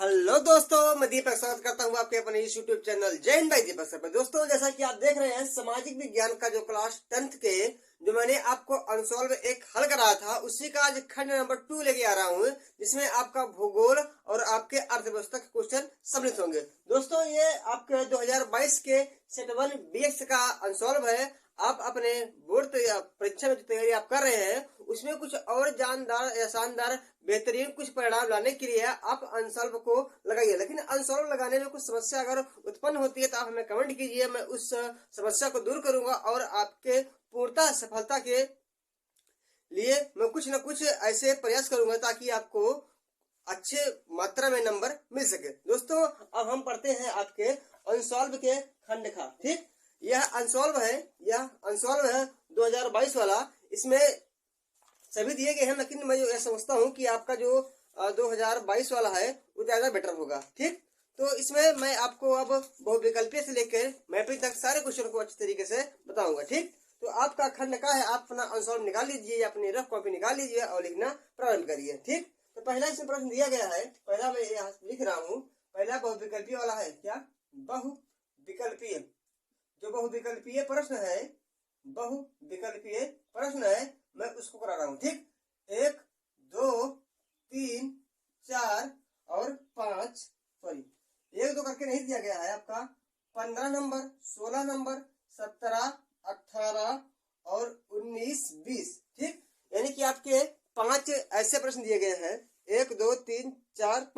Hello दोस्तों, मैं दीपक स्वागत करता हूँ आपके अपने इस यूट्यूब चैनल जय हिंद भाई दीपक सर पर। दोस्तों, जैसा कि आप देख रहे हैं, सामाजिक विज्ञान का जो क्लास 10th के जो मैंने आपको अनसॉल्व एक हल कराया था, उसी का आज खंड नंबर 2 लेके आ रहा हूँ, जिसमें आपका भूगोल और आपके अर्थव्यवस्था के क्वेश्चन सम्मिलित होंगे। दोस्तों, ये आपके 2022 के सेट 1 BX का अनसॉल्व है। आप अपने बोर्ड परीक्षा में जो तैयारी आप कर रहे हैं, उसमें कुछ और जानदार या शानदार बेहतरीन कुछ परिणाम लाने के लिए आप अनसॉल्व को लगाइए। लेकिन अनसॉल्व लगाने में कुछ समस्या अगर उत्पन्न होती है तो आप हमें कमेंट कीजिए, मैं उस समस्या को दूर करूंगा और आपके पूर्णतः सफलता के लिए मैं कुछ न कुछ ऐसे प्रयास करूंगा ताकि आपको अच्छे मात्रा में नंबर मिल सके। दोस्तों, अब हम पढ़ते हैं आपके अनसॉल्व के खंड का। ठीक, यह अनसॉल्व है 2022 वाला। इसमें सभी दिए गए हैं, लेकिन मैं यह समझता हूँ कि आपका जो 2022 वाला है वो ज्यादा बेटर होगा। ठीक, तो इसमें मैं आपको अब बहुविकल्पीय से लेकर मैपिंग तक सारे क्वेश्चन को अच्छी तरीके से बताऊंगा। ठीक, तो आपका खंड का है, आप अपना आंसर निकाल लीजिए, अपनी रफ कॉपी निकाल लीजिए और लिखना प्रारंभ करिए। ठीक, तो पहला इसमें प्रश्न दिया गया है, पहला मैं यहाँ लिख रहा हूँ। पहला बहुविकल्पीय वाला है। क्या? बहुविकल्पीय। जो बहुविकल्पीय प्रश्न है, बहुविकल्पीय प्रश्न है, मैं उसको करा रहा हूँ। ठीक, 1, 2, 3, 4 और 5, सॉरी 1, 2 करके नहीं दिया गया है। आपका 15 नंबर, 16 नंबर, 17, 18 और 19, 20। ठीक, यानी कि आपके 5 ऐसे प्रश्न दिए गए हैं। 1, 2, 3, 4,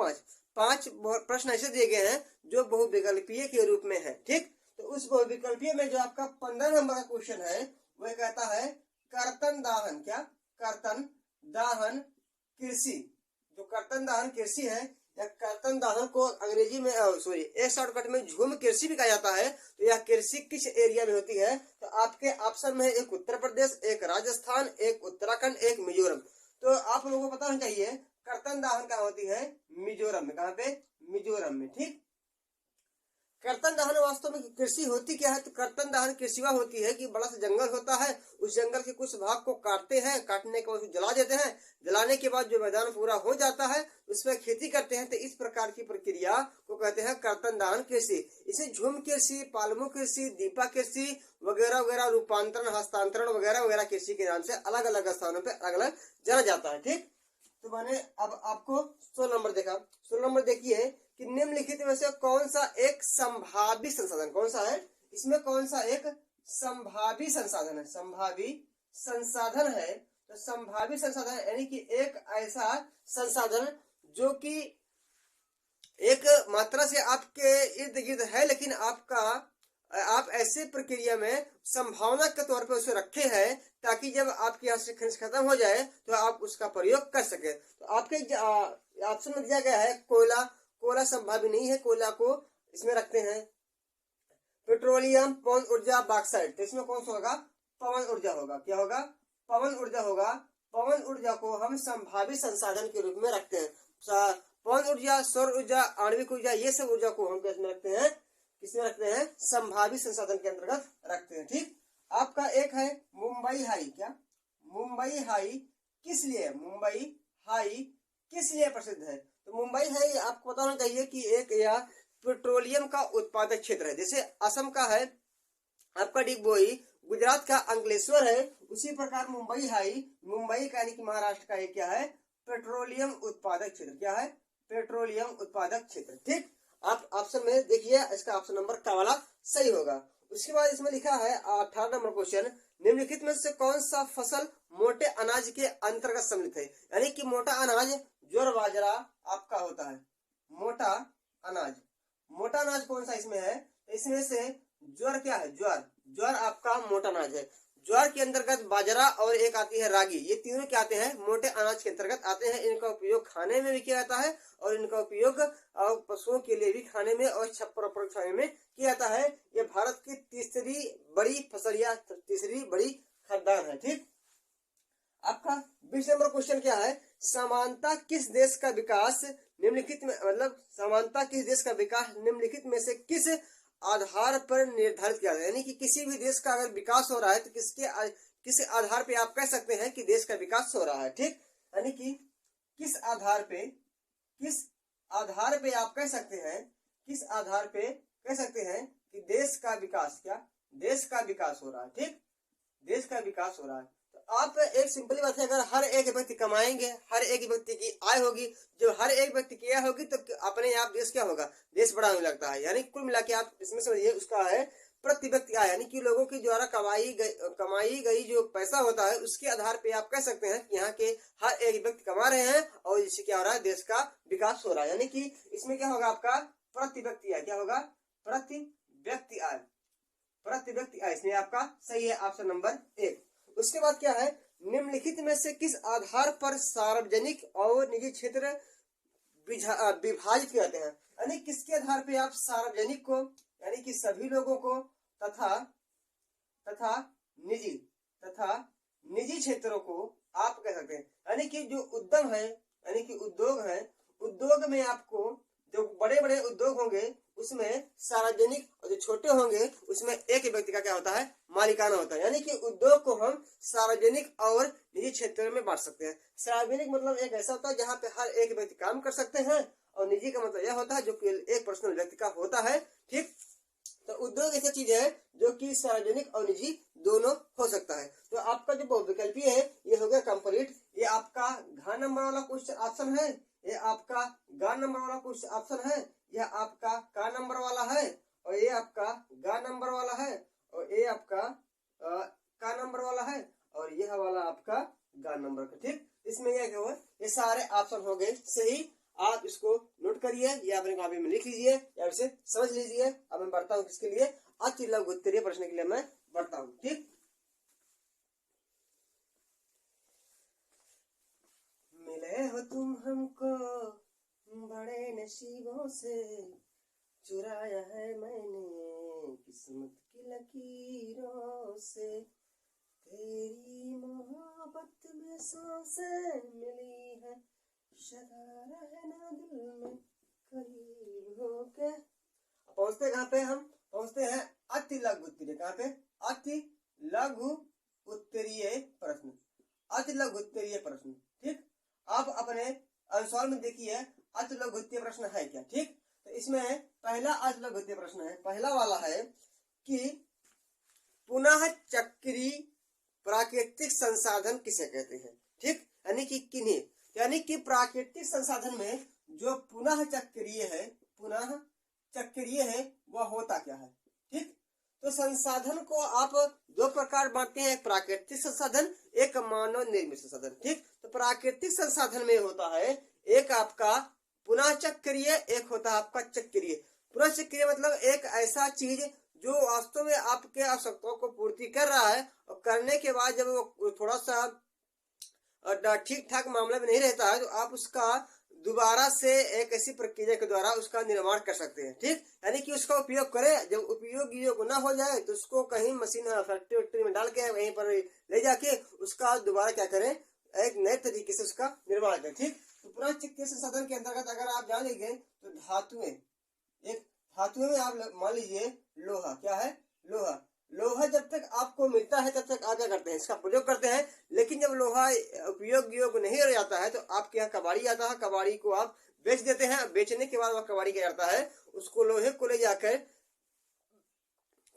5 प्रश्न ऐसे दिए गए हैं जो बहुविकल्पीय के रूप में है। ठीक, तो उस बहुविकल्पीय में जो आपका 15 नंबर का क्वेश्चन है वह कहता है कर्तन दाहन। क्या? कर्तन दाहन कृषि। जो कर्तन दाहन कृषि है या कर्तन दाहन को अंग्रेजी में एक शॉर्टकट में झूम कृषि भी कहा जाता है। तो यह कृषि किस एरिया में होती है? तो आपके ऑप्शन में है एक उत्तर प्रदेश, एक राजस्थान, एक उत्तराखंड, एक मिजोरम। तो आप लोगों को पता होना चाहिए कर्तन दाहन कहाँ होती है? मिजोरम में। कहाँ पे? मिजोरम में। ठीक, कर्तन दहन वास्तव में कृषि होती क्या है? तो कर्तन दहन कृषि वह होती है कि बड़ा सा जंगल होता है, उस जंगल के कुछ भाग को काटते हैं, काटने के बाद जला देते हैं, जलाने के बाद जो मैदान पूरा हो जाता है उसमें खेती करते हैं। तो इस प्रकार की प्रक्रिया को कहते हैं कर्तन दहन कृषि। इसे झूम कृषि, पालमु कृषि, दीपा कृषि वगैरह वगैरह, रूपांतरण, हस्तांतरण वगैरह वगैरह कृषि के नाम से अलग अलग स्थानों पर अलग अलग जाना जाता है। ठीक, तो मैंने अब आपको 16 नंबर देखा। 16 नंबर देखिए कि निम्नलिखित में से कौन सा एक संभावी संसाधन, कौन सा है इसमें, कौन सा एक संभावी संसाधन है? संभावी संसाधन है। तो संभावी संसाधन यानी कि एक ऐसा संसाधन जो कि एक मात्रा से आपके इर्द गिर्द है, लेकिन आप ऐसे प्रक्रिया में संभावना के तौर पर उसे रखे हैं ताकि जब आपके यहाँ से खनिज खत्म हो जाए तो आप उसका प्रयोग कर सके। तो आपके ऑप्शन में दिया गया है कोयला। कोयला संभावी नहीं है, कोयला को इसमें रखते हैं। पेट्रोलियम, पवन ऊर्जा, बॉक्साइट। तो इसमें कौन सा होगा? पवन ऊर्जा होगा। क्या होगा? पवन ऊर्जा होगा। पवन ऊर्जा को हम संभावी संसाधन के रूप में रखते हैं। पवन ऊर्जा, सौर ऊर्जा, आणविक ऊर्जा, ये सब ऊर्जा को हम किसमें रखते हैं? किसमें रखते हैं? संभावी संसाधन के अंतर्गत रखते हैं। ठीक, आपका एक है मुंबई हाई। क्या? मुंबई हाई किस लिए? मुंबई हाई किस लिए प्रसिद्ध है? तो मुंबई हाई आपको पता होना चाहिए कि एक या पेट्रोलियम का उत्पादक क्षेत्र है। जैसे असम का है आपका डिगबोई, गुजरात का अंकलेश्वर है, उसी प्रकार मुंबई हाई, मुंबई का यानी कि महाराष्ट्र का एक क्या है? पेट्रोलियम उत्पादक क्षेत्र। क्या है? पेट्रोलियम उत्पादक क्षेत्र। ठीक, आप ऑप्शन में देखिए, इसका ऑप्शन नंबर का वाला सही होगा। उसके बाद इसमें लिखा है 18 नंबर क्वेश्चन, निम्नलिखित में से कौन सा फसल मोटे अनाज के अंतर्गत सम्मिलित है? यानी कि मोटा अनाज ज्वार बाजरा आपका होता है। मोटा अनाज, मोटा अनाज कौन सा इसमें है? इसमें से ज्वार क्या है? ज्वार, ज्वार आपका मोटा अनाज है। ज्वार के अंतर्गत बाजरा और एक आती है रागी, ये तीनों क्या आते हैं? मोटे अनाज के अंतर्गत आते हैं। इनका उपयोग खाने में भी किया जाता है और इनका उपयोग पशुओं के लिए भी खाने में और छप्पर खाने में किया जाता है। ये भारत की तीसरी बड़ी फसल या तीसरी बड़ी खाद्यान्न है। ठीक, आपका 20 नंबर क्वेश्चन क्या है? समानता किस देश का विकास निम्नलिखित में, मतलब समानता किस देश का विकास निम्नलिखित में से किस आधार पर निर्धारित किया जाए? यानी कि किसी भी देश का अगर विकास हो रहा है तो किस आधार पे आप कह सकते हैं कि देश का विकास हो रहा है। ठीक, यानी कि किस आधार पे, किस आधार पे आप कह सकते हैं, किस आधार पे कह सकते हैं कि देश का विकास, क्या देश का विकास हो रहा है, ठीक, देश का विकास हो रहा है। तो आप एक सिंपली बात है, अगर हर एक व्यक्ति कमाएंगे, हर एक व्यक्ति की आय होगी, जब हर एक व्यक्ति की आय होगी तो अपने आप देश क्या होगा, देश बड़ा होने लगता है। यानी कुल मिला के आप इसमें समझिए उसका है प्रति व्यक्ति आय, यानी कि लोगों की द्वारा कमाई गई जो पैसा होता है उसके आधार पे आप कह सकते हैं कि यहाँ के हर एक व्यक्ति कमा रहे हैं और इससे क्या हो रहा है, देश का विकास हो रहा है। यानी कि इसमें क्या होगा, आपका प्रति व्यक्ति आय, क्या होगा, प्रति व्यक्ति आय, प्रति व्यक्ति आय, इसमें आपका सही है ऑप्शन नंबर 1। उसके बाद क्या है, निम्नलिखित में से किस आधार पर सार्वजनिक और निजी क्षेत्र विभाजित किए जाते हैं। यानी किसके आधार पे आप सार्वजनिक को, यानी कि सभी लोगों को, तथा निजी क्षेत्रों को आप कह सकते हैं। यानी कि जो उद्यम है, यानी कि उद्योग है, उद्योग में आपको जो बड़े बड़े उद्योग होंगे उसमें सार्वजनिक और जो छोटे होंगे उसमें एक व्यक्ति का क्या होता है, मालिकाना होता है। यानी कि उद्योग को हम सार्वजनिक और निजी क्षेत्रों में बांट सकते हैं। सार्वजनिक मतलब एक ऐसा होता है जहाँ पे हर एक व्यक्ति काम कर सकते हैं, और निजी का मतलब यह होता है जो कि एक पर्सनल व्यक्ति का होता है, ठीक। तो उद्योग ऐसा चीज है जो कि सार्वजनिक और निजी दोनों हो सकता है। तो आपका जो बहुविकल्पीय है ये हो गया कंप्लीट। ये आपका घ नंबर वाला क्वेश्चन ऑप्शन है, ये आपका ग नंबर वाला क्वेश्चन ऑप्शन है, यह आपका का नंबर वाला है, और ये आपका ग नंबर वाला है, और ये आपका का नंबर वाला है, और यह वाला आपका ग नंबर का, ठीक। इसमें यह हुआ, ये सारे ऑप्शन हो गए सही। आप इसको नोट करिए या अपने कॉपी में लिख लीजिए या इसे समझ लीजिए। अब मैं बढ़ता हूँ किसके लिए, अति लघु उत्तरीय प्रश्न के लिए मैं बढ़ता हूँ, ठीक। मिले हो तुम हमको बड़े नसीबों से, चुराया है मैंने किस्मत की लकीरों से, तेरी मोहब्बत में सांसें मिली है, सदा रहना दिल में करीब होके। पहुंचते कहाँ पे, हम पहुंचते हैं अति लघु उत्तरीय, कहाँ पे, अति लघु उत्तरीय प्रश्न, अति लघु उत्तरीय प्रश्न, ठीक। आप अपने अनुसार में देखिए अति लघु उत्तरीय प्रश्न है क्या, ठीक। तो इसमें पहला अति लघु उत्तरीय प्रश्न है, पहला वाला है कि पुनः चक्रीय प्राकृतिक संसाधन किसे कहते हैं, ठीक। यानी कि किन्हीं, यानी कि प्राकृतिक संसाधन में जो पुनः चक्रीय है वह होता क्या है, ठीक। तो संसाधन को आप दो प्रकार बांटते हैं, एक प्राकृतिक संसाधन, एक मानव निर्मित संसाधन, ठीक। तो प्राकृतिक संसाधन में होता है एक आपका पुनः चक्रीय, एक होता है आपका चक्रीय। पुनः चक्रीय मतलब एक ऐसा चीज जो वास्तव में आपके आवश्यकताओं को पूर्ति कर रहा है, और करने के बाद जब वो थोड़ा सा ठीक ठाक मामले में नहीं रहता है तो आप उसका दोबारा से एक ऐसी प्रक्रिया के द्वारा उसका निर्माण कर सकते हैं, ठीक। यानी कि उसका उपयोग करें, जब उपयोग योग्य ना हो जाए तो उसको कहीं मशीन फैक्ट्री में डाल के वहीं पर ले जाके उसका दोबारा क्या करें, एक नए तरीके से उसका निर्माण करें, ठीक। तो पुनः चक्रीय संसाधन के अंतर्गत अगर आप जान लीजिए तो धातुएं, एक धातुएं में आप मान लीजिए लोहा, क्या है, लोहा। लोहा जब तक आपको मिलता है तब तक आप क्या करते हैं, इसका प्रयोग करते हैं। लेकिन जब लोहा उपयोग योग्य नहीं रह जाता है तो आपके यहाँ कबाड़ी आता है, कबाड़ी को आप बेच देते हैं। बेचने के बाद वह कबाड़ी क्या करता है, उसको लोहे को ले जाकर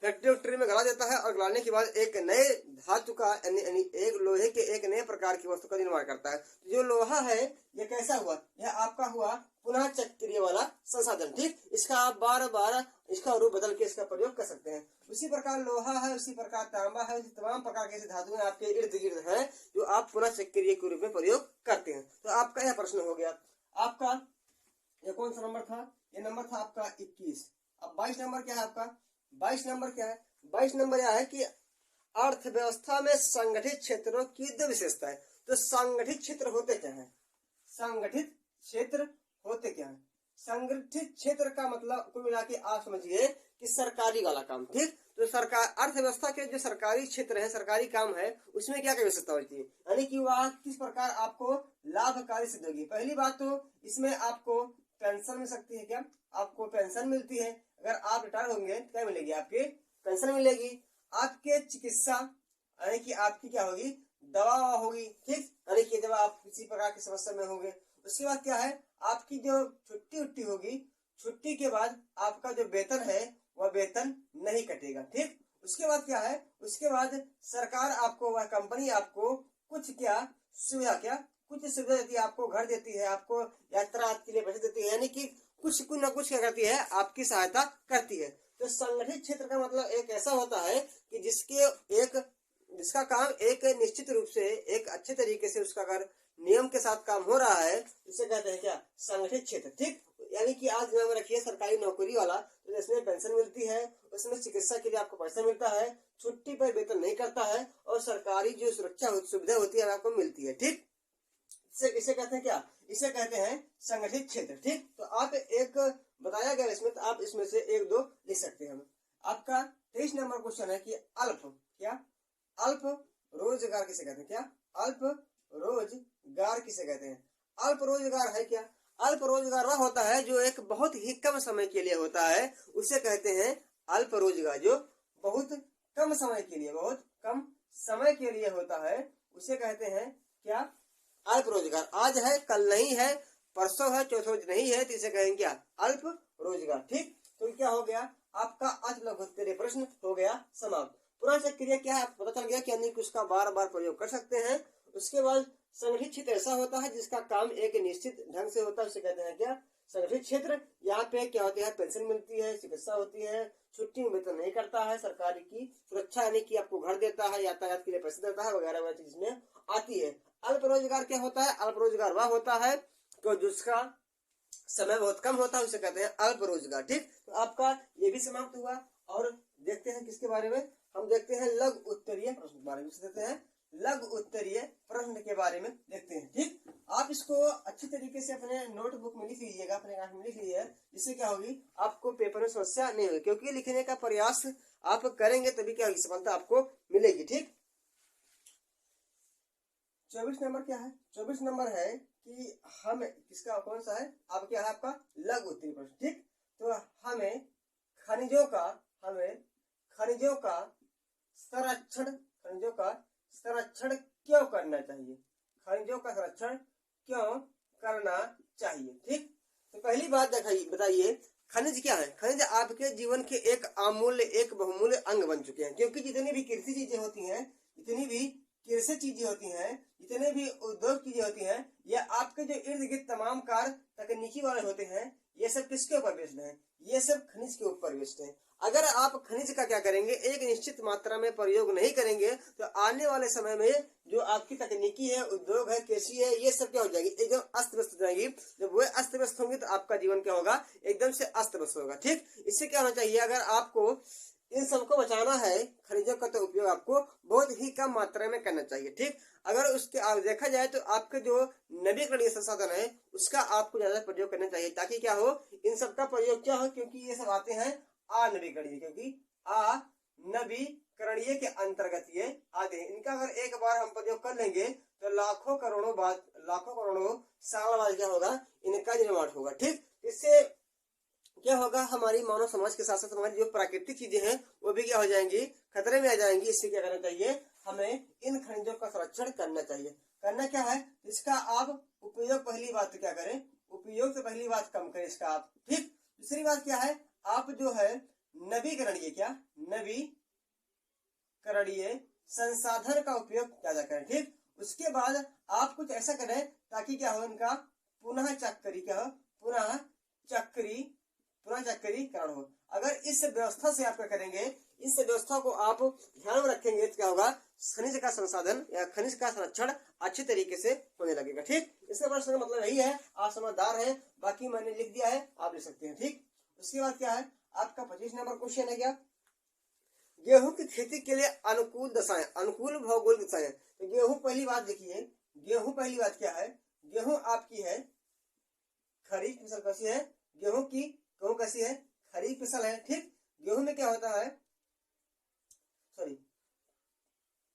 फैक्ट्री में गला देता है, और गलाने के बाद एक नए धातु का यानी एक लोहे के एक नए प्रकार की वस्तु का निर्माण करता है। जो लोहा है ये कैसा हुआ, यह आपका हुआ पुनः चक्रीय वाला संसाधन, ठीक। इसका आप बार बार इसका रूप बदल के इसका प्रयोग कर सकते हैं। उसी प्रकार लोहा है, उसी प्रकार तांबा है, उसी तमाम प्रकार के धातुएं आपके इर्द गिर्द है जो आप पुनः चक्रीय के रूप में प्रयोग करते हैं। तो आपका यह प्रश्न हो गया। आपका ये कौन सा नंबर था, ये नंबर था आपका 21। अब 22 नंबर क्या है आपका, 22 नंबर क्या है, 22 नंबर यह है कि अर्थव्यवस्था में संगठित क्षेत्रों की दो विशेषता है। तो संगठित क्षेत्र होते क्या है, संगठित क्षेत्र होते क्या है। संगठित क्षेत्र का मतलब कुल मिला के आप समझिए कि सरकारी वाला काम, ठीक। तो सरकार अर्थव्यवस्था के जो सरकारी क्षेत्र है, सरकारी काम है, उसमें क्या क्या विशेषता होती है, यानी कि वह किस प्रकार आपको लाभकारी सिद्ध होगी। पहली बात तो इसमें आपको पेंशन मिल सकती है, क्या आपको पेंशन मिलती है। अगर आप रिटायर होंगे क्या मिलेगी, आपकी पेंशन मिलेगी। आपके चिकित्सा यानी कि आपकी क्या होगी, दवा होगी, ठीक। यानी कि जब आप किसी प्रकार की समस्या में होंगे उसके बाद क्या है, आपकी जो छुट्टी उट्टी होगी, छुट्टी के बाद आपका जो वेतन है वह वेतन नहीं कटेगा। ठीक, उसके बाद क्या है, उसके बाद सरकार आपको, वह कंपनी आपको कुछ क्या सुविधा, क्या कुछ सुविधा देती है, आपको घर देती है, आपको यात्रा के लिए पैसे देती है, यानी कि कुछ ना कुछ क्या करती है, आपकी सहायता करती है। तो संगठित क्षेत्र का मतलब एक ऐसा होता है कि जिसका काम एक निश्चित रूप से, एक अच्छे तरीके से उसका अगर नियम के साथ काम हो रहा है, इसे कहते हैं क्या, संगठित क्षेत्र। ठीक, यानी कि आज में रखिए सरकारी नौकरी वाला, तो इसमें पेंशन मिलती है, उसमें चिकित्सा के लिए आपको पैसा मिलता है, छुट्टी पर वेतन नहीं करता है, और सरकारी जो सुरक्षा सुविधा होती है आपको मिलती है। ठीक, इसे कहते हैं क्या, इसे कहते हैं संगठित क्षेत्र। ठीक, तो आप एक बताया गया इसमें, तो आप इसमें से एक दो लिख सकते हैं। आपका 23 नंबर क्वेश्चन है कि अल्प रोजगार किसे कहते हैं, क्या अल्प रोजगार किसे कहते हैं। अल्प रोजगार है क्या, अल्प रोजगार वह होता है जो एक बहुत ही कम समय के लिए होता है, उसे कहते हैं अल्प रोजगार। जो बहुत कम समय के लिए, बहुत कम समय के लिए होता है, उसे कहते हैं क्या, अल्प रोजगार। आज है, कल नहीं है, परसों है, चौथे रोज नहीं है, तो इसे कहेंगे क्या, अल्प रोजगार। ठीक, तो क्या हो गया, आपका आज लघुत्तरीय प्रश्न हो गया समाप्त। पुनः क्रिया क्या है, आपको पता चल गया कि अन्य उसका बार बार प्रयोग कर सकते हैं। उसके बाद संगठित क्षेत्र ऐसा होता है जिसका काम एक निश्चित ढंग से होता है, उसे कहते हैं क्या, संगठित क्षेत्र। यहाँ पे क्या होती है, पेंशन मिलती है, चिकित्सा होती है, छुट्टी में वेतन नहीं करता है, सरकारी की सुरक्षा यानी कि आपको घर देता है, यातायात के लिए पैसे देता है, वगैरह वगैरह चीज में आती है। अल्प रोजगार क्या होता है, अल्प रोजगार वह होता है तो जिसका समय बहुत कम होता है, उसे कहते हैं अल्प रोजगार। ठीक, तो आपका ये भी समाप्त हुआ। और देखते हैं किसके बारे में, हम देखते हैं लघु उत्तरीय प्रश्न के बारे में, देखते हैं लघु उत्तरीय प्रश्न के बारे में देखते हैं। ठीक, आप इसको अच्छी तरीके से अपने नोटबुक में लिख लीजिएगा, अपने कागज में लिख लीजिए, जिससे क्या होगी, आपको पेपर में समस्या नहीं होगी, क्योंकि लिखने का प्रयास आप करेंगे तभी क्या होगी, सफलता आपको मिलेगी। ठीक, 24 नंबर क्या है, 24 नंबर है कि हम किसका, कौन सा है, अब क्या है आपका लघु उत्तरीय प्रश्न। ठीक, तो हमें खनिजों का संरक्षण क्यों करना चाहिए, खनिजों का संरक्षण क्यों करना चाहिए। ठीक, तो पहली बात बताइए, खनिज क्या है, खनिज आपके जीवन के एक अमूल्य, एक बहुमूल्य अंग बन चुके हैं, क्योंकि जितनी भी कृषि चीजें होती हैं, जितनी भी कृषि चीजें होती हैं, जितने भी उद्योग चीजें होती हैं, या आपके जो इर्द गिर्द तमाम कार्य तकनीकी वाले होते हैं, ये सब किसके ऊपर बेस्ड है, ये सब खनिज के ऊपर बेस्ड है। अगर आप खनिज का क्या करेंगे, एक निश्चित मात्रा में प्रयोग नहीं करेंगे, तो आने वाले समय में जो आपकी तकनीकी है, उद्योग है, कृषि है, ये सब क्या हो जाएगी, एकदम अस्त व्यस्त हो जाएगी। जब वो अस्त व्यस्त होंगे तो आपका जीवन क्या होगा, एकदम से अस्त व्यस्त होगा। ठीक, इससे क्या होना चाहिए, अगर आपको इन सबको बचाना है, खनिजों का तो उपयोग आपको बहुत ही कम मात्रा में करना चाहिए। ठीक, अगर उसके देखा जाए तो आपके जो नवीकरणीय संसाधन है उसका आपको ज्यादा प्रयोग करना चाहिए, ताकि क्या हो, इन सब का प्रयोग क्या हो, क्योंकि ये सब आते हैं अनवीकरणीय, क्योंकि अनवीकरणीय के अंतर्गत ये आते हैं। इनका अगर एक बार हम प्रयोग कर लेंगे तो लाखों करोड़ों साल बाद क्या होगा, इनका निर्माण होगा। ठीक, इससे क्या होगा, हमारी मानव समाज के साथ साथ हमारी जो प्राकृतिक चीजें हैं वो भी क्या हो जाएंगी, खतरे में आ जाएंगी। इससे क्या करना चाहिए, हमें इन खनिजों का संरक्षण करना चाहिए। करना क्या है, इसका आप उपयोग पहली बात तो क्या करें, उपयोग तो पहली बात कम करें इसका आप। ठीक, दूसरी बात क्या है, आप जो है नवीकरणीय संसाधन का उपयोग ज्यादा करें। ठीक, उसके बाद आप कुछ ऐसा करें ताकि क्या हो, इनका पुनः चक्रीकरण हो। अगर इस व्यवस्था से आप क्या करेंगे, इस व्यवस्था को आप ध्यान में रखेंगे तो क्या होगा, खनिज का संसाधन या खनिज का संरक्षण अच्छे तरीके से होने लगेगा। ठीक, इसका प्रश्न मतलब यही है, आप समझदार हैं, बाकी मैंने लिख दिया है, आप लिख सकते हैं। ठीक, उसके बाद क्या है, आपका 25 नंबर क्वेश्चन है क्या, गेहूं की खेती के लिए अनुकूल दशाएं, अनुकूल भौगोलिक दशाएं। तो गेहूं पहली बात देखिए, गेहूं पहली बात क्या है, गेहूं आपकी है खरीफ फसल कैसी है, गेहूं कैसी है, खरीफ फसल है। ठीक, गेहूं में क्या होता है,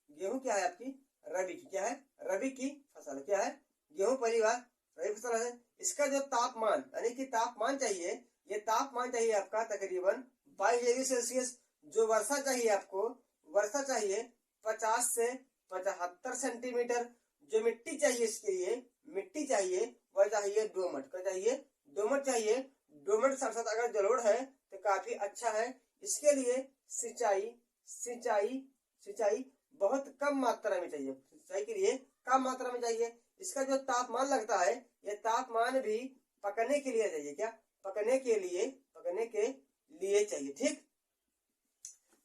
गेहूं क्या है आपकी रबी की, क्या है, रबी की फसल है। क्या है, गेहूं पहली बार रबी फसल है। इसका जो तापमान यानी कि तापमान चाहिए, ये तापमान चाहिए आपका तकरीबन 22 डिग्री सेल्सियस। जो वर्षा चाहिए आपको, वर्षा चाहिए 50 से 75 सेंटीमीटर। जो मिट्टी चाहिए इसके लिए, मिट्टी चाहिए वह चाहिए दोमट। क्या चाहिए? दोमट चाहिए। दोमट साथ साथ अगर जलोढ़ है तो काफी अच्छा है। इसके लिए सिंचाई सिंचाई सिंचाई बहुत कम मात्रा में चाहिए। सिंचाई के लिए कम मात्रा में चाहिए। इसका जो तापमान लगता है, यह तापमान भी पकने के लिए चाहिए। क्या? पकने के लिए चाहिए। ठीक।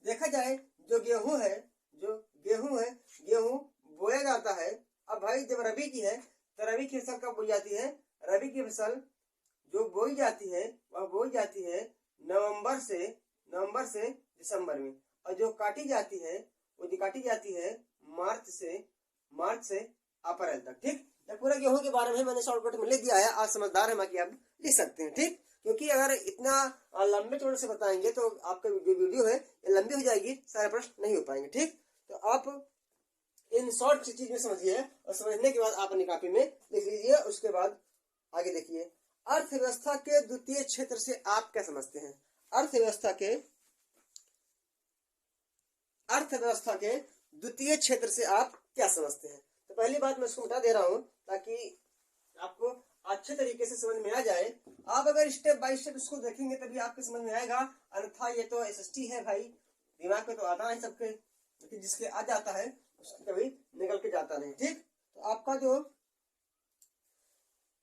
देखा जाए जो गेहूं है, गेहूं बोया जाता है। अब भाई जब रबी की है तो रबी की फसल कब बोई जाती है? रबी की फसल जो बोई जाती है वह बोई जाती है नवंबर से दिसंबर में, और जो काटी जाती है वो काटी जाती है मार्च से अप्रैल तक। ठीक। ये पूरा गेहूं के बारे में मैंने शॉर्टकट में लिख दिया है। आज समझदार है बाकी आप लिख सकते हैं। ठीक। क्योंकि अगर इतना लंबे चौड़े से बताएंगे तो आपका जो वीडियो है ये लंबी हो जाएगी, सारे प्रश्न नहीं हो पाएंगे। ठीक। तो आप इन शॉर्ट चीज में समझिए और समझने के बाद आप अपनी कॉपी में लिख लीजिए। उसके बाद आगे देखिए, अर्थव्यवस्था के द्वितीय क्षेत्र से आप क्या समझते हैं? अर्थव्यवस्था के द्वितीय क्षेत्र से आप क्या समझते हैं? तो पहली बात मैं इसको बता दे रहा हूं ताकि आपको अच्छे तरीके से समझ में आ जाए। आप अगर स्टेप बाय स्टेप इसको देखेंगे तभी आपको समझ में आएगा, अन्यथा ये तो एसएसटी है भाई, दिमाग में तो आता है सबके, लेकिन जिसके आ जाता है उसके कभी निकल के जाता नहीं। ठीक। तो आपका जो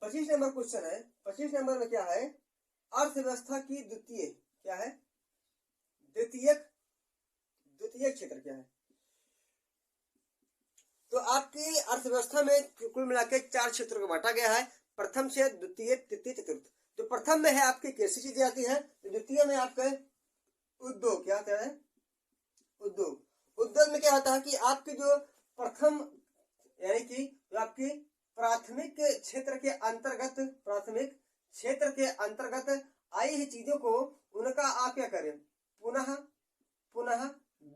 25 नंबर क्वेश्चन है, 25 नंबर में क्या है? अर्थव्यवस्था की द्वितीय क्या है? द्वितीय क्षेत्र क्या है? तो आपकी अर्थव्यवस्था में कुल मिलाकर 4 क्षेत्रों को बांटा गया है। प्रथम से द्वितीय, तृतीय, चतुर्थ। तो प्रथम में है आपकी कृषि चीजें आती है, तो द्वितीय में आपके उद्योग क्या आता है? उद्योग में क्या होता है कि आपकी जो प्रथम यानी कि जो आपकी प्राथमिक क्षेत्र के अंतर्गत आई ही चीजों को उनका आप क्या करें? पुनः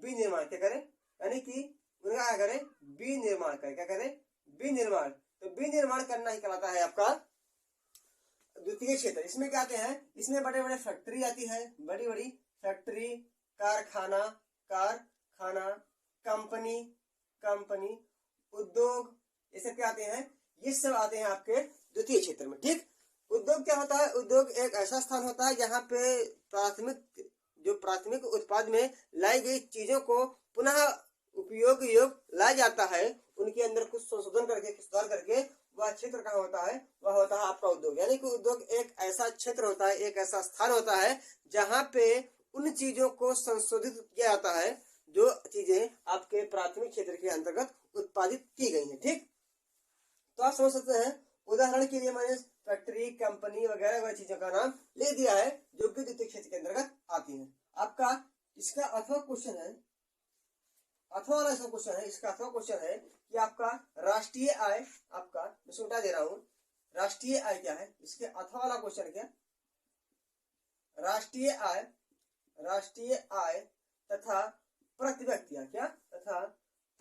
विनिर्माण क्या करें? यानी कि उनका क्या करें? विनिर्माण करें। क्या करें? विनिर्माण। तो विनिर्माण करना ही कहलाता है आपका द्वितीय क्षेत्र। इसमें क्या आते हैं? इसमें बड़े बड़े फैक्ट्री आती है, बड़ी बड़ी फैक्ट्री, कारखाना, कंपनी, उद्योग, ये सब क्या आते हैं? ये सब आते हैं आपके द्वितीय क्षेत्र में। ठीक। उद्योग क्या होता है? उद्योग एक ऐसा स्थान होता है जहाँ पे प्राथमिक उत्पाद में लाई गई चीजों को पुनः उपयोग लाया जाता है। उनके अंदर कुछ संशोधन करके, कुछ सुधार करके वह क्षेत्र कहाँ होता है? वह होता है आपका उद्योग। यानी कि उद्योग एक ऐसा क्षेत्र होता है, एक ऐसा स्थान होता है जहाँ पे उन चीजों को संशोधित किया जाता है जो चीजें आपके प्राथमिक क्षेत्र के अंतर्गत उत्पादित की गई हैं। ठीक। तो आप समझ सकते हैं, उदाहरण के लिए मैंने फैक्ट्री, कंपनी वगैरह चीजों का नाम ले दिया है जो कि द्वितीय क्षेत्र के अंतर्गत आती है। आपका इसका अथवा क्वेश्चन है, इसका अथवा क्वेश्चन है कि आपका राष्ट्रीय आय, आपका मैं सुटा दे रहा हूं, राष्ट्रीय आय क्या है? इसके अथवा वाला क्वेश्चन क्या? राष्ट्रीय आय तथा प्रति व्यक्ति क्या? तथा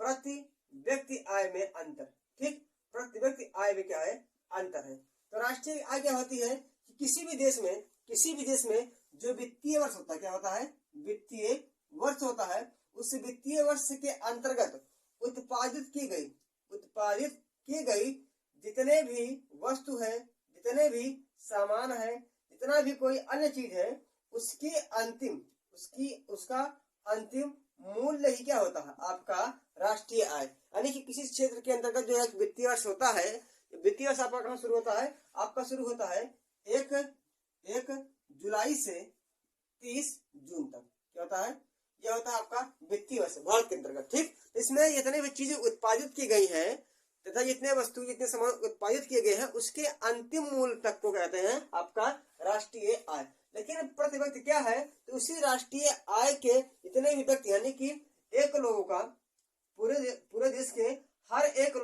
प्रति व्यक्ति आय में अंतर। ठीक। प्रति व्यक्ति आय में क्या है? अंतर है। तो राष्ट्रीय आय क्या होती है कि किसी भी देश में जो वित्तीय वर्ष होता है, क्या होता है? वित्तीय वर्ष होता है। उस वित्तीय वर्ष के अंतर्गत उत्पादित की गई जितने भी वस्तु है, जितने भी सामान है, जितना भी कोई अन्य चीज है, उसका अंतिम मूल्य ही क्या होता है? आपका राष्ट्रीय आय। यानी कि किसी क्षेत्र के अंतर्गत जो एक वित्तीय वर्ष होता है, वित्तीय वर्ष आपका कहाँ शुरू होता है? आपका शुरू होता है 1 जुलाई से 30 जून तक। क्या होता है? यह होता है आपका वित्तीय वर्ष भारत के अंतर्गत। ठीक। इसमें जितने भी चीजें उत्पादित की गई है तथा जितने सामान उत्पादित किए गए हैं उसके अंतिम मूल्य तक को कहते हैं आपका राष्ट्रीय आय। लेकिन प्रति व्यक्ति क्या है? तो उसी राष्ट्रीय आय के जितने भी व्यक्ति, यानी कि एक लोगों का, पूरे देश के हर एक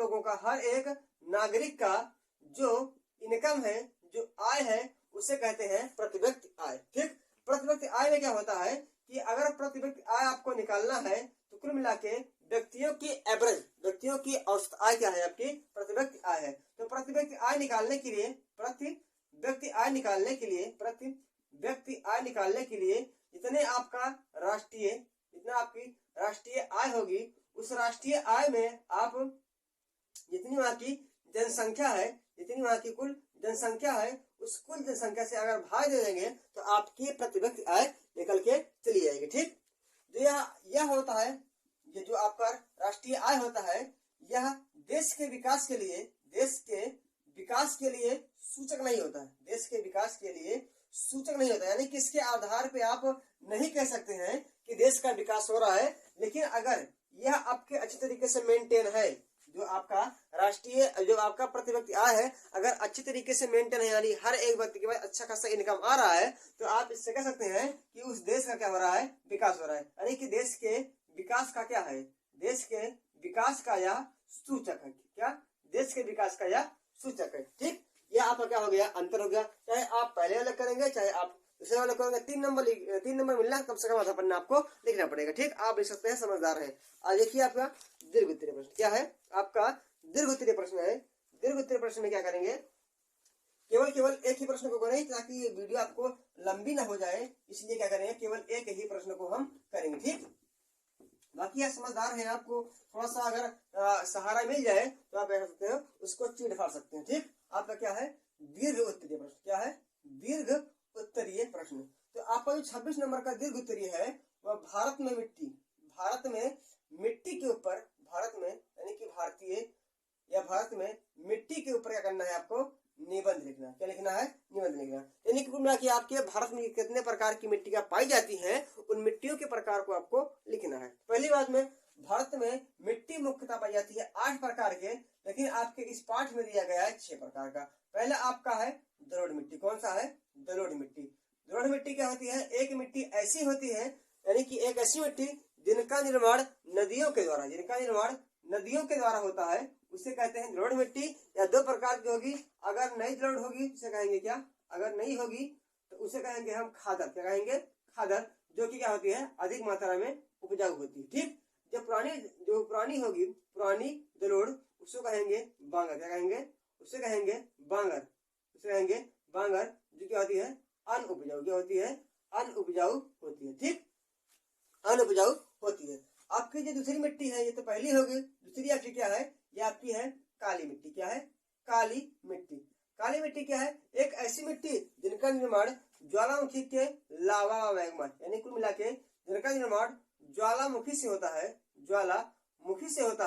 नागरिक का जो इनकम है, जो आय है, उसे कहते हैं प्रति व्यक्ति आय। ठीक। प्रति व्यक्ति आय में क्या होता है कि अगर प्रति व्यक्ति आय आपको निकालना है तो कुल मिला के व्यक्तियों की औसत आय क्या है? आपकी प्रति व्यक्ति आय है। तो प्रति व्यक्ति आय निकालने के लिए जितने आपका जितना आपकी राष्ट्रीय आय होगी, उस राष्ट्रीय आय में आप जितनी वहां की जनसंख्या है, जितनी वहां की कुल जनसंख्या है उस कुल जनसंख्या से अगर भाग दे देंगे तो आपकी प्रति व्यक्ति आय निकल के चली जाएगी। ठीक, जो यह होता है, ये जो आपका राष्ट्रीय आय होता है, यह देश के विकास के लिए सूचक नहीं होता है। देश के विकास के लिए सूचक नहीं होता, यानी कि इसके आधार पे आप नहीं कह सकते हैं कि देश का विकास हो रहा है। लेकिन अगर यह आपके अच्छी तरीके से मेंटेन है, जो आपका राष्ट्रीय जो आपका प्रति व्यक्ति आय है, अगर अच्छी तरीके से मेंटेन है, यानी हर एक व्यक्ति के पास अच्छा खासा इनकम आ रहा है, तो आप इससे कह सकते हैं कि उस देश का क्या हो रहा है, विकास हो रहा है। यानी कि देश के विकास का क्या है, देश के विकास का यह सूचक है। क्या, देश के विकास का यह सूचक है। ठीक, यह आपका क्या हो गया, अंतर हो गया। चाहे आप पहले वाला करेंगे चाहे आप दूसरे वाला करेंगे, 3 नंबर मिलना कम से कम आधा पन्ना आपको लिखना पड़ेगा। ठीक, आप लिख सकते हैं, समझदार हैं। आज देखिए आपका दीर्घ उत्तरीय प्रश्न क्या है, आपका दीर्घ उत्तरीय प्रश्न है। दीर्घ उत्तरीय प्रश्न में क्या करेंगे, केवल एक ही प्रश्न को करें ताकि ये वीडियो आपको लंबी ना हो जाए, इसलिए क्या करेंगे, केवल एक ही प्रश्न को हम करेंगे। ठीक, बाकी आप समझदार हैं, आपको थोड़ा सा अगर सहारा मिल जाए तो आप कह सकते हो उसको चीड़ फाड़ सकते हैं। ठीक, आपका क्या है, दीर्घ उत्तरीय प्रश्न। क्या है, दीर्घ उत्तरीय प्रश्न। तो आपका जो 26 नंबर का दीर्घ उत्तरीय है वह भारत में मिट्टी के ऊपर, भारत में यानी कि भारतीय या भारत में मिट्टी के ऊपर क्या करना है, आपको निबंध लिखना। क्या लिखना है, निबंध लिखना। यानी कि आपके भारत में कितने प्रकार की मिट्टियां पाई जाती हैं, उन मिट्टियों के प्रकार को आपको लिखना है। पहली बात में, भारत में मिट्टी मुख्यतः पाई जाती है 8 प्रकार के, लेकिन आपके इस पाठ में दिया गया है 6 प्रकार का। पहला आपका है दलोड़ मिट्टी। कौन सा है, दलोड़ मिट्टी। दलोड़ मिट्टी क्या होती है, एक मिट्टी ऐसी होती है, यानी कि एक ऐसी मिट्टी जिनका निर्माण नदियों के द्वारा होता है, उसे कहते हैं दलोड़ मिट्टी। या 2 प्रकार की होगी, अगर नई दलोड़ होगी उसे कहेंगे क्या, अगर नहीं होगी तो उसे कहेंगे हम खादर। क्या कहेंगे, खादर, जो कि क्या होती है, अधिक मात्रा में उपजाऊ होती है। ठीक, जो पुरानी होगी, पुरानी दलोड़, उसको कहेंगे बांगर। क्या कहेंगे, उसे कहेंगे बांगर, जो क्या होती है, अनउपजाऊ। क्या होती है, अनउपजाऊ होती है। ठीक, अनउपजाऊ होती है। आपकी जो दूसरी मिट्टी है, ये तो पहली होगी, दूसरी आपकी क्या है, ये आपकी है काली मिट्टी। क्या है, काली मिट्टी। काली मिट्टी क्या है, एक ऐसी मिट्टी जिनका निर्माण ज्वालामुखी के लावा व मैग्मा, यानी कुल मिला के जिनका निर्माण ज्वालामुखी से होता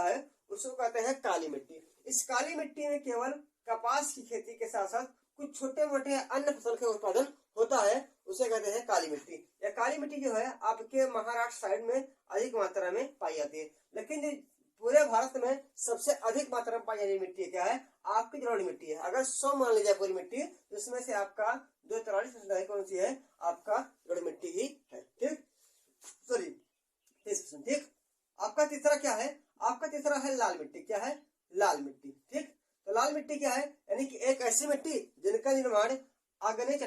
है, उसको कहते हैं काली मिट्टी। इस काली मिट्टी में केवल कपास की खेती के साथ साथ कुछ छोटे मोटे अन्य फसल का उत्पादन होता है, उसे कहते हैं काली मिट्टी। यह काली मिट्टी जो है आपके महाराष्ट्र साइड में अधिक मात्रा में पाई जाती है, लेकिन जो पूरे भारत में सबसे अधिक मात्रा में पाई जाने वाली मिट्टी क्या है, आपकी दलोड़ मिट्टी है। अगर 100 मान लीजिए पूरी मिट्टी, जिसमें से आपका 43% कौन सी है, आपका दलोड़ मिट्टी ही है। ठीक, सॉरी 30%। ठीक, आपका तीसरा क्या है, आपका तीसरा है लाल मिट्टी। क्या है, लाल मिट्टी। ठीक, तो लाल मिट्टी क्या है, यानी कि एक ऐसी मिट्टी जिनका निर्माण अग्नेय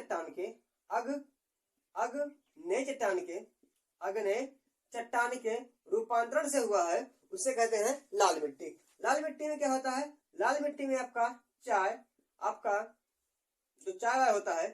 चट्टान के रूपांतरण से हुआ है, उसे कहते हैं लाल मिट्टी। लाल मिट्टी में क्या होता है, लाल मिट्टी में आपका जो चाय होता है,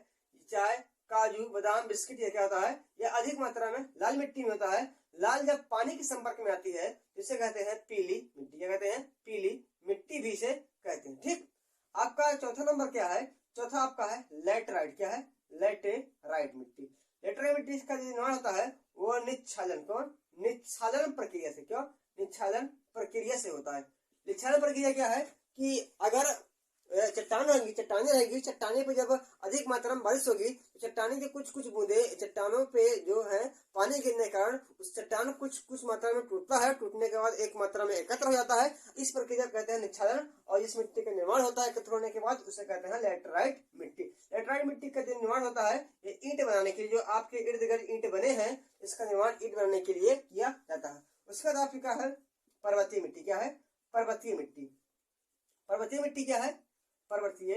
चाय, काजू, बादाम, बिस्किट, ये क्या होता है, यह अधिक मात्रा में लाल मिट्टी में होता है। लाल जब पानी के संपर्क में आती है इसे कहते हैं पीली मिट्टी। क्या कहते हैं, पीली मिट्टी भी इसे कहते हैं। ठीक, आपका चौथा नंबर क्या है, चौथा आपका है लैटराइट। क्या है, लैटेराइट मिट्टी। लैटराइट मिट्टी का जो निर्माण होता है वो निच्छालन प्रक्रिया से, क्यों, निच्छालन प्रक्रिया से होता है। निच्छालन प्रक्रिया क्या है कि अगर चट्टाने रहेगी, चट्टाने पे जब अधिक मात्रा में बारिश होगी तो चट्टाने के कुछ बूंदे चट्टानों पे जो है पानी गिरने के कारण उस चट्टान कुछ मात्रा में टूटता है, टूटने के बाद एक मात्रा में एकत्र हो जाता है। इस प्रक्रिया कहते हैं निच्छालन। और इस मिट्टी का निर्माण होता है एकत्र होने के बाद, उसे कहते हैं लैटराइट मिट्टी। लैटराइट मिट्टी का जो निर्माण होता है, ये ईंट बनाने के लिए, जो आपके इर्द गिर्द ईंट बने हैं, इसका निर्माण ईंट बनाने के लिए किया जाता है। उसके बाद आपकी क्या है, पर्वतीय मिट्टी। क्या है, पर्वतीय मिट्टी। पर्वतीय मिट्टी क्या है, पर्वतीय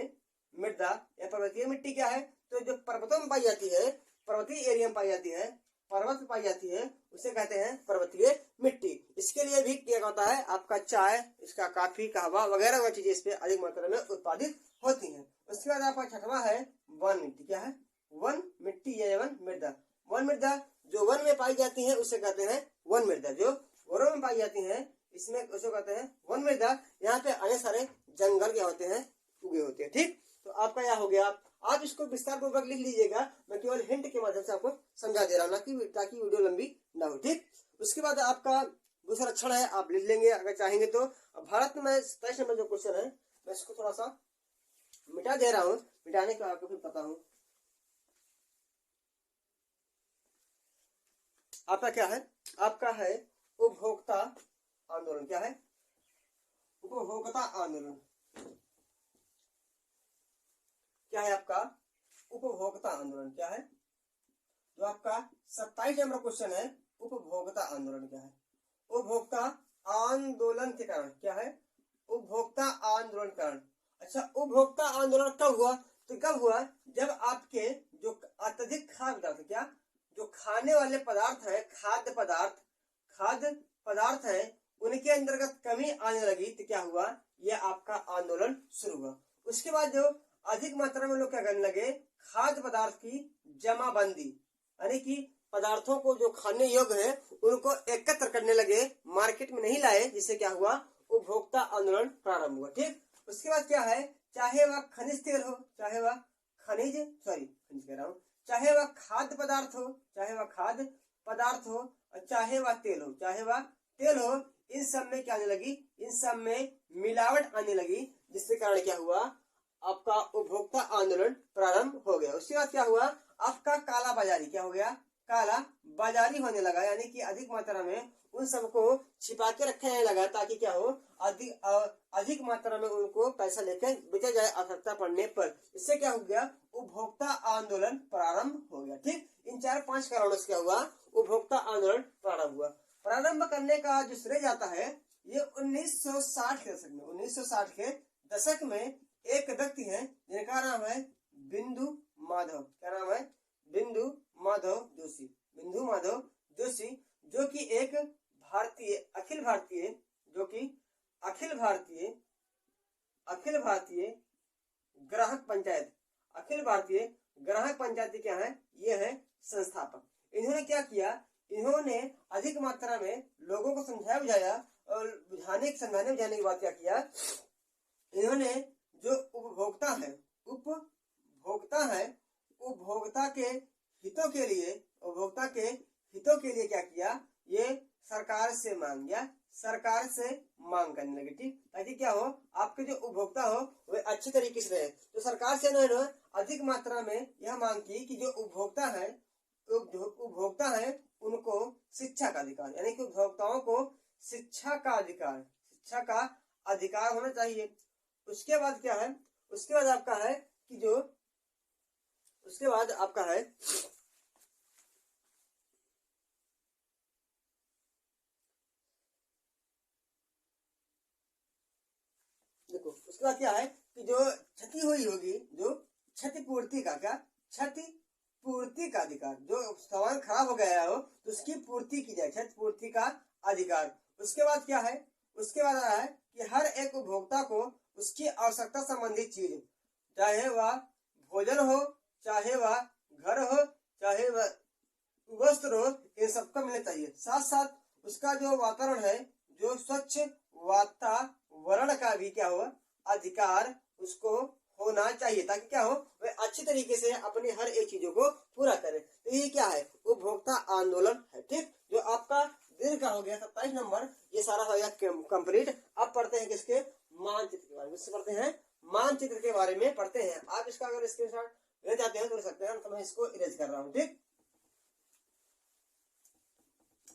मृदा या पर्वतीय मिट्टी क्या है, तो जो पर्वतों में पाई जाती है, पर्वतीय एरिया में पाई जाती है, पर्वत में पाई जाती है, उसे कहते हैं पर्वतीय मिट्टी। इसके लिए भी क्या होता है, आपका चाय, इसका काफी, कहवा वगैरह चीजें इस पे अधिक मात्रा में उत्पादित होती हैं। उसके बाद आपका छठवां है वन मिट्टी। क्या है, वन मिट्टी या वन मृदा। वन मृदा जो वन में पाई जाती है उसे कहते हैं वन मृदा। जो वनों में पाई जाती है इसमें उसे कहते हैं वन मृदा। यहाँ पे अनेक सारे जंगल क्या होते हैं, उगे होते हैं। ठीक, तो आपका यह हो गया। आप इसको विस्तार पूर्वक लिख लीजिएगा, मैं केवल हिंट के माध्यम से आपको समझा दे रहा हूँ, ना कि ताकि वीडियो लंबी ना हो। ठीक, उसके बाद आपका दूसरा क्षण है, आप लिख लेंगे अगर चाहेंगे तो। भारत में 27 नंबर जो क्वेश्चन है, मैं इसको थोड़ा सा मिटा दे रहा हूँ, मिटाने का आपको फिर पता हूँ। आपका क्या है, आपका है उपभोक्ता आंदोलन। क्या है, उपभोक्ता आंदोलन। क्या है आपका उपभोक्ता आंदोलन। क्या है, जो आपका 27 नंबर क्वेश्चन है, उपभोक्ता आंदोलन क्या है। उपभोक्ता आंदोलन के कारण, क्या है, उपभोक्ता आंदोलन कारण। अच्छा, उपभोक्ता आंदोलन कब हुआ, तो कब हुआ, जब आपके जो अत्यधिक खाद्य पदार्थ, क्या, जो खाने वाले पदार्थ है, खाद्य पदार्थ है, उनके अंतर्गत कमी आने लगी, तो क्या हुआ, यह आपका आंदोलन शुरू हुआ। उसके बाद जो अधिक मात्रा में लोग क्या करने लगे, खाद्य पदार्थ की जमाबंदी, यानी कि पदार्थों को जो खाने योग्य है उनको एकत्र करने लगे, मार्केट में नहीं लाए, जिससे क्या हुआ, उपभोक्ता आंदोलन प्रारंभ हुआ। ठीक, उसके बाद क्या है, चाहे वह खनिज तेल हो, चाहे वह खनिज कह रहा हूँ, चाहे वह खाद्य पदार्थ हो, चाहे वह खाद्य पदार्थ हो, और चाहे वह तेल हो, इन सब में क्या आने लगी, इन सब में मिलावट आने लगी, जिसके कारण क्या हुआ, आपका उपभोक्ता आंदोलन प्रारंभ हो गया। उसके बाद क्या हुआ, आपका काला बाजारी, क्या हो गया, काला बाजारी होने लगा, यानी कि अधिक मात्रा में उन सबको छिपा के रखा जाने लगा, ताकि क्या हो, अधिक मात्रा में उनको पैसा लेकर बेचा जाए आवश्यकता पड़ने पर। इससे क्या हो गया, उपभोक्ता आंदोलन प्रारंभ हो गया। ठीक, इन 4-5 कारणों से क्या हुआ, उपभोक्ता आंदोलन प्रारंभ हुआ। प्रारंभ करने का जो श्रेय जाता है, ये 1960 के दशक में, 1960 के दशक में एक व्यक्ति है जिनका नाम है बिंदु माधव। क्या नाम है, बिंदु माधव जोशी, जो कि एक अखिल भारतीय ग्राहक पंचायत क्या है, ये है संस्थापक। इन्होंने क्या किया, इन्होंने अधिक मात्रा में लोगों को समझाया बुझाया, और समझाने बुझाने के बाद क्या किया, इन्होंने जो उपभोक्ता है उपभोक्ता के हितों के लिए क्या किया, ये सरकार से मांग करने लगे। ठीक, ताकि क्या हो, आपके जो उपभोक्ता हो वे अच्छे तरीके से रहे। तो सरकार से इन्होंने अधिक मात्रा में यह मांग की कि जो उपभोक्ता है उनको शिक्षा का अधिकार, यानी कि उपभोक्ताओं को शिक्षा का अधिकार होना चाहिए। उसके बाद क्या है, उसके बाद आपका है कि जो उसके बाद आपका है देखो, उसके बाद क्या है कि जो क्षति हुई होगी, जो क्षतिपूर्ति का अधिकार, जो सामान खराब हो गया हो तो उसकी पूर्ति की जाए, क्षतिपूर्ति का अधिकार। उसके बाद क्या है, उसके बाद आया है कि हर एक उपभोक्ता को उसकी आवश्यकता संबंधी चीज, चाहे वह भोजन हो, चाहे वह घर हो, चाहे वह वस्त्र हो, इन सबका मिलना चाहिए। साथ साथ उसका जो वातावरण है, जो स्वच्छ वातावरण का भी क्या हो, अधिकार उसको होना चाहिए, ताकि क्या हो, वह अच्छी तरीके से अपनी हर एक चीजों को पूरा करे। तो ये क्या है, उपभोक्ता आंदोलन है। ठीक, जो आपका दिन का हो गया 27 नंबर, ये सारा हो गया कंप्लीट। अब पढ़ते हैं किसके, मानचित्र के बारे में पढ़ते हैं, मानचित्र के बारे में पढ़ते हैं। आप इसका अगर स्क्रीनशॉट ले जाते हैं तो ले सकते हैं, तो मैं इसको इरेज कर रहा हूँ। ठीक,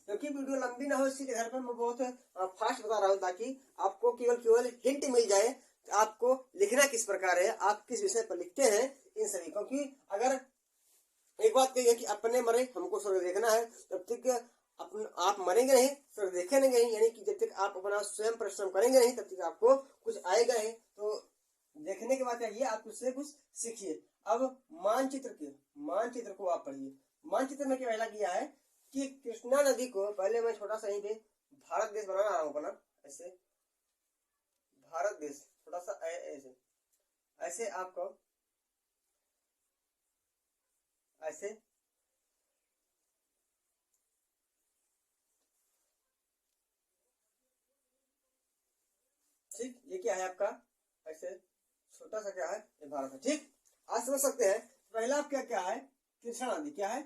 क्योंकि वीडियो लंबी ना हो, इसी के घर पर मैं बहुत फास्ट बता रहा हूँ, ताकि आपको केवल हिंट मिल जाए, आपको लिखना किस प्रकार है, आप किस विषय पर लिखते हैं, इन सभी। क्योंकि अगर एक बात कही है कि अपने मरे हमको स्वर्ग देखना है, तब तक आप मरेंगे नहीं, स्वर्ग देखेंगे नहीं, यानी कि जब तक आप अपना स्वयं परिश्रम करेंगे नहीं, तब तक आपको कुछ आएगा नहीं। तो देखने के बाद चाहिए आप उससे कुछ सीखिए। अब मानचित्र को आप पढ़िए। मानचित्र में क्या पहला किया है कि कृष्णा नदी को, पहले मैं छोटा सा ही पे भारत देश बनाना रहा हूँ अपना, ऐसे भारत देश, थोड़ा सा ऐसे आपको ऐसे ठीक, ये क्या है आपका, ऐसे छोटा सा क्या है, ये भारत है। ठीक, आज समझ सकते हैं। पहला आप क्या है, कृष्णा नदी। क्या है,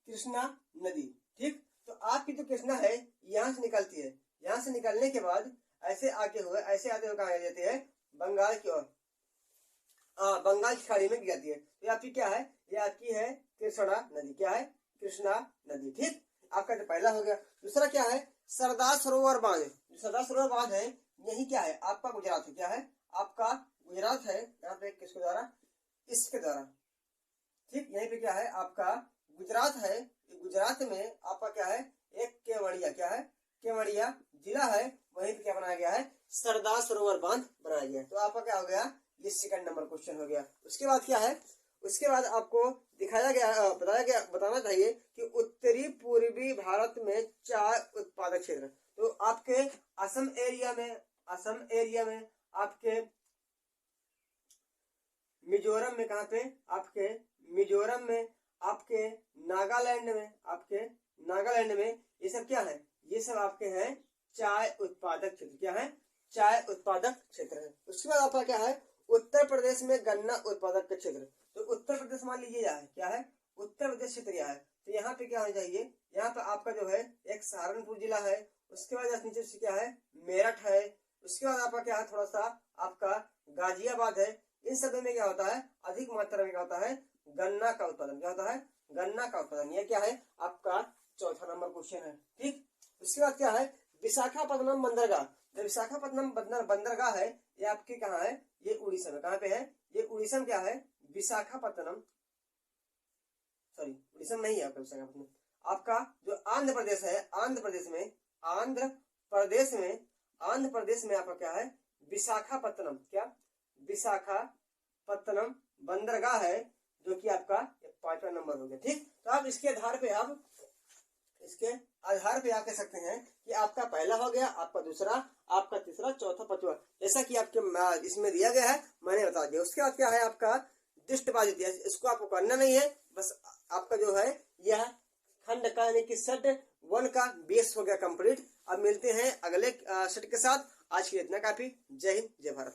कृष्णा नदी। ठीक, तो आपकी जो कृष्णा है यहाँ से निकलती है, यहाँ से निकलने के बाद ऐसे आते हुए कहाँ जाती है, बंगाल की ओर, बंगाल की खाड़ी में गिर जाती है। तो आपकी क्या है, ये आपकी है कृष्णा नदी। क्या है, कृष्णा नदी। ठीक, आपका जो पहला हो गया। दूसरा क्या है, सरदार सरोवर बांध। जो सरदार सरोवर बांध है यही क्या है, आपका गुजरात है। क्या है, आपका गुजरात है। यहाँ पे किसके द्वारा, इसके द्वारा। ठीक, यहीं पे क्या है, आपका गुजरात है। गुजरात में आपका क्या है, एक केवड़िया। क्या है, केवड़िया जिला है, वहीं पे क्या बनाया गया है, सरदार सरोवर बांध बनाया गया। तो आपका क्या हो गया, ये सेकंड नंबर क्वेश्चन हो गया। उसके बाद क्या है, उसके बाद आपको बताना चाहिए कि उत्तरी पूर्वी भारत में चाय उत्पादक क्षेत्र। तो आपके असम एरिया में आपके मिजोरम में, कहाँ पे, आपके मिजोरम में, आपके नागालैंड में, ये सब क्या है, ये सब आपके हैं चाय उत्पादक क्षेत्र। क्या है, चाय उत्पादक क्षेत्र है। उसके बाद आपका क्या है, उत्तर प्रदेश में गन्ना उत्पादक का क्षेत्र। तो उत्तर प्रदेश मान लीजिए यहाँ है, क्या है, उत्तर प्रदेश क्षेत्र यहाँ है। तो यहाँ पे क्या होना चाहिए, यहाँ पे आपका जो है एक सहारनपुर जिला है। उसके बाद नीचे से क्या है, मेरठ है। उसके बाद आपका क्या है, थोड़ा सा आपका गाजियाबाद है। इन सब में क्या होता है, अधिक मात्रा में क्या होता है, गन्ना का उत्पादन। क्या होता है, गन्ना का उत्पादन। यह क्या है, आपका चौथा नंबर क्वेश्चन है। ठीक, उसके बाद क्या है, विशाखापट्टनम बंदरगाह। जो विशाखापट्टनम बंदरगाह है ये आपके कहाँ है, ये उड़ीसा में। कहाँ पे है, ये उड़ीसा में क्या है, विशाखापट्टनम, सॉरी उड़ीसा में नहीं है आपका विशाखापट्टनम। आपका जो आंध्र प्रदेश है, आंध्र प्रदेश में आपका क्या है, विशाखापट्टनम। क्या, विशाखापट्टनम बंदरगाह है, जो कि आपका 5वां नंबर हो गया। ठीक, तो आप इसके आधार पे आप कह सकते हैं कि आपका पहला हो गया, आपका दूसरा, आपका तीसरा, चौथा, पांचवा, जैसा कि आपके इसमें दिया गया है, मैंने बता दिया। उसके बाद क्या है, आपका दृष्टिबाजी दिया, इसको आपको करना नहीं है, बस आपका जो है यह खंड का यानी कि सेट 1 का बेस हो गया कंप्लीट। अब मिलते हैं अगले सेट के साथ। आज के लिए इतना काफी। जय हिंद, जय भारत।